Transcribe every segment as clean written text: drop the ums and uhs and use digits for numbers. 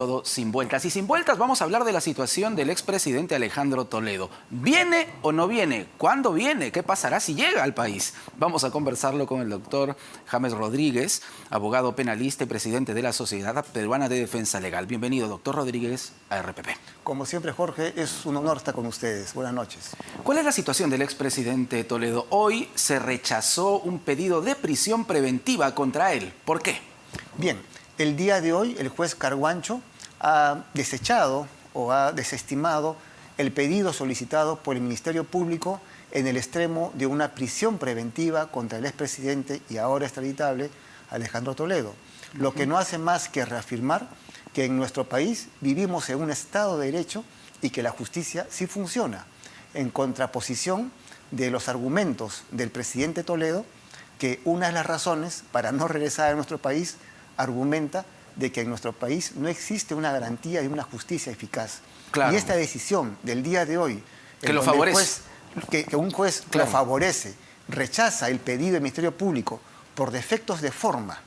Todo sin vueltas. Y sin vueltas vamos a hablar de la situación del expresidente Alejandro Toledo. ¿Viene o no viene? ¿Cuándo viene? ¿Qué pasará si llega al país? Vamos a conversarlo con el doctor James Rodríguez, abogado penalista y presidente de la Sociedad Peruana de Defensa Legal. Bienvenido, doctor Rodríguez, a RPP. Como siempre, Jorge, es un honor estar con ustedes. Buenas noches. ¿Cuál es la situación del expresidente Toledo? Hoy se rechazó un pedido de prisión preventiva contra él. ¿Por qué? Bien, el día de hoy el juez Carguancho ha desechado o ha desestimado el pedido solicitado por el Ministerio Público en el extremo de una prisión preventiva contra el expresidente y ahora extraditable Alejandro Toledo. Lo que no hace más que reafirmar que en nuestro país vivimos en un Estado de Derecho y que la justicia sí funciona, en contraposición de los argumentos del presidente Toledo, que una de las razones para no regresar a nuestro país argumenta de que en nuestro país no existe una garantía de una justicia eficaz. Claro. Y esta decisión del día de hoy, que lo favorece, que un juez claro, lo favorece, rechaza el pedido del Ministerio Público por defectos de forma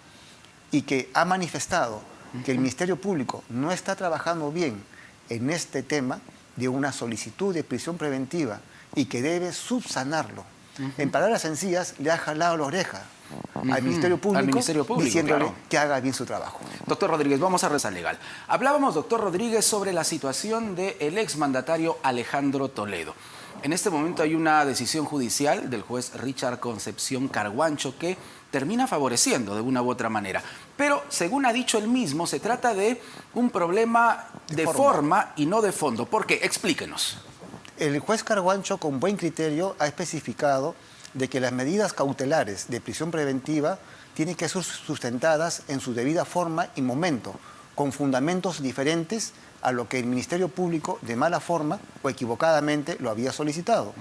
y que ha manifestado que el Ministerio Público no está trabajando bien en este tema de una solicitud de prisión preventiva y que debe subsanarlo. En palabras sencillas, le ha jalado la oreja al Ministerio Público, diciéndole claro, que haga bien su trabajo. Doctor Rodríguez, vamos a rezar legal. Hablábamos, doctor Rodríguez, sobre la situación del exmandatario Alejandro Toledo. En este momento hay una decisión judicial del juez Richard Concepción Carguancho que termina favoreciendo de una u otra manera. Pero, según ha dicho él mismo, se trata de un problema de forma y no de fondo. ¿Por qué? Explíquenos. El juez Carguancho, con buen criterio, ha especificado de que las medidas cautelares de prisión preventiva tienen que ser sustentadas en su debida forma y momento, con fundamentos diferentes a lo que el Ministerio Público, de mala forma o equivocadamente, lo había solicitado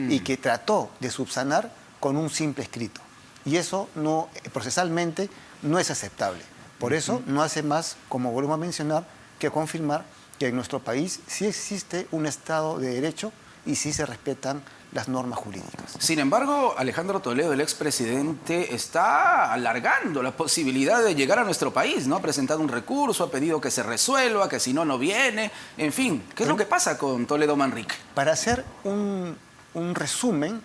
y que trató de subsanar con un simple escrito. Y eso no, procesalmente no es aceptable. Por eso no hace más, como vuelvo a mencionar, que confirmar que en nuestro país sí existe un Estado de Derecho y sí se respetan las normas jurídicas. Sin embargo, Alejandro Toledo, el expresidente, está alargando la posibilidad de llegar a nuestro país, ¿no? Ha presentado un recurso, ha pedido que se resuelva, que si no, no viene. En fin, ¿qué es lo que pasa con Toledo Manrique? Para hacer un resumen,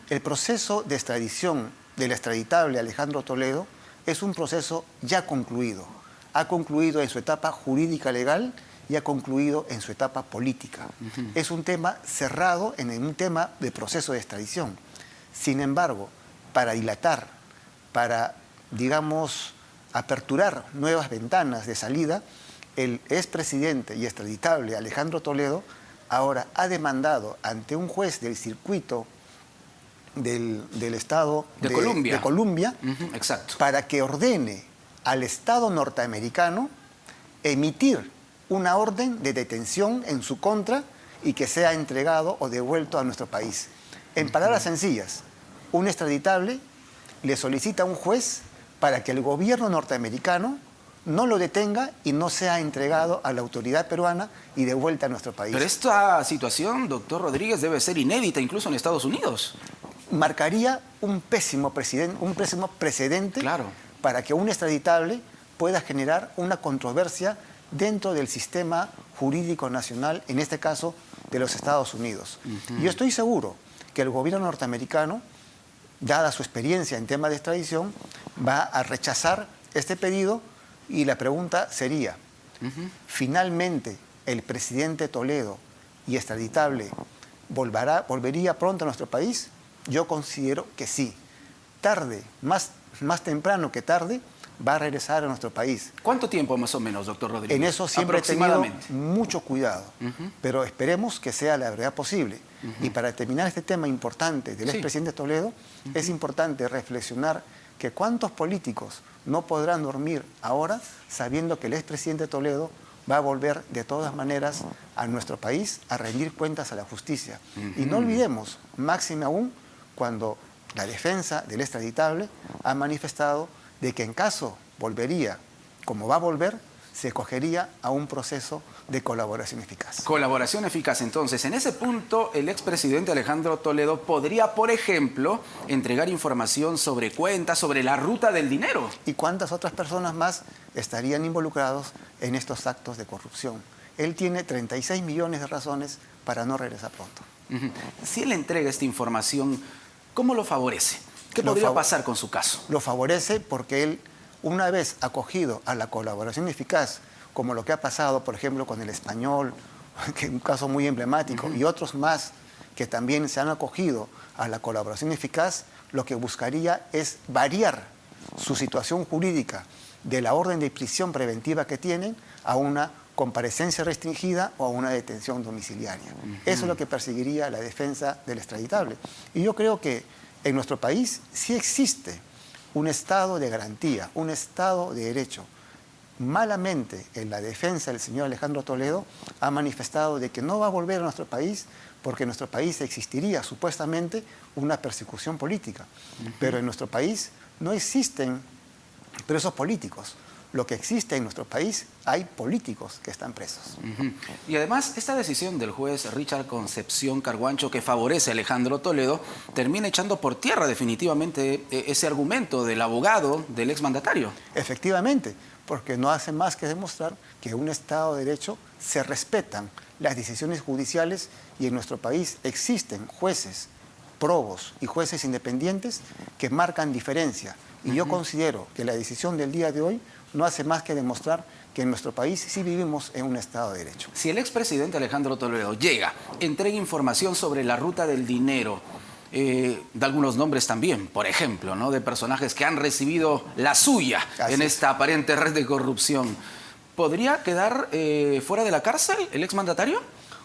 el proceso de extradición del extraditable Alejandro Toledo es un proceso ya concluido. Ha concluido en su etapa jurídica legal y ha concluido en su etapa política. Es un tema cerrado en un tema de proceso de extradición. Sin embargo, para dilatar, para, digamos, aperturar nuevas ventanas de salida, el expresidente y extraditable Alejandro Toledo ahora ha demandado ante un juez del circuito del estado de Columbia Exacto, para que ordene al Estado norteamericano emitir una orden de detención en su contra y que sea entregado o devuelto a nuestro país. En palabras sencillas, un extraditable le solicita a un juez para que el gobierno norteamericano no lo detenga y no sea entregado a la autoridad peruana y devuelta a nuestro país. Pero esta situación, doctor Rodríguez, debe ser inédita incluso en Estados Unidos. Marcaría un pésimo precedente, claro, para que un extraditable pueda generar una controversia dentro del sistema jurídico nacional, en este caso de los Estados Unidos. Yo estoy seguro que el gobierno norteamericano, dada su experiencia en temas de extradición, va a rechazar este pedido y la pregunta sería, ¿finalmente el presidente Toledo y extraditable volvería pronto a nuestro país? Yo considero que sí. Tarde, más temprano que tarde, va a regresar a nuestro país. ¿Cuánto tiempo más o menos, doctor Rodríguez? En eso siempre he tenido mucho cuidado, pero esperemos que sea la verdad posible. Y para terminar este tema importante del expresidente Toledo, es importante reflexionar que cuántos políticos no podrán dormir ahora sabiendo que el expresidente Toledo va a volver de todas maneras a nuestro país a rendir cuentas a la justicia. Y no olvidemos, máxime aún, cuando la defensa del extraditable ha manifestado de que en caso volvería, como va a volver, se acogería a un proceso de colaboración eficaz. Colaboración eficaz. Entonces, en ese punto, el expresidente Alejandro Toledo podría, por ejemplo, entregar información sobre cuentas, sobre la ruta del dinero. ¿Y cuántas otras personas más estarían involucrados en estos actos de corrupción? Él tiene 36 millones de razones para no regresar pronto. Si él entrega esta información, ¿cómo lo favorece? ¿Qué podría pasar con su caso? Lo favorece porque él, una vez acogido a la colaboración eficaz, como lo que ha pasado, por ejemplo, con el Español, que es un caso muy emblemático, y otros más que también se han acogido a la colaboración eficaz, lo que buscaría es variar su situación jurídica de la orden de prisión preventiva que tienen a una comparecencia restringida o a una detención domiciliaria. Eso es lo que perseguiría la defensa del extraditable. Y yo creo que en nuestro país sí existe un estado de garantía, un estado de derecho. Malamente, en la defensa del señor Alejandro Toledo ha manifestado de que no va a volver a nuestro país porque en nuestro país existiría supuestamente una persecución política. Pero en nuestro país no existen presos políticos. Lo que existe en nuestro país, hay políticos que están presos. Y además, esta decisión del juez Richard Concepción Carguancho, que favorece a Alejandro Toledo, termina echando por tierra definitivamente ese argumento del abogado del exmandatario. Efectivamente, porque no hace más que demostrar que en un Estado de Derecho se respetan las decisiones judiciales y en nuestro país existen jueces probos y jueces independientes que marcan diferencia. Y yo considero que la decisión del día de hoy no hace más que demostrar que en nuestro país sí vivimos en un Estado de Derecho. Si el expresidente Alejandro Toledo llega, entrega información sobre la ruta del dinero, da algunos nombres también, por ejemplo, ¿no?, de personajes que han recibido la suya en esta aparente red de corrupción, ¿podría quedar fuera de la cárcel el exmandatario?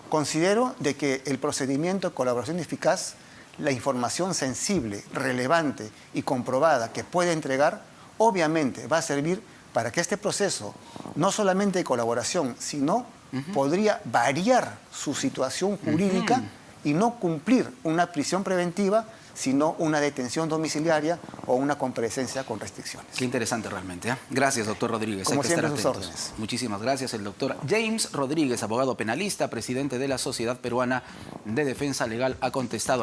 Considero de que el procedimiento de colaboración eficaz, la información sensible, relevante y comprobada que puede entregar, obviamente va a servir para que este proceso, no solamente de colaboración, sino podría variar su situación jurídica y no cumplir una prisión preventiva, sino una detención domiciliaria o una comparecencia con restricciones. Qué interesante realmente, ¿eh? Gracias, doctor Rodríguez. Como siempre, sus órdenes. Muchísimas gracias. El doctor James Rodríguez, abogado penalista, presidente de la Sociedad Peruana de Defensa Legal, ha contestado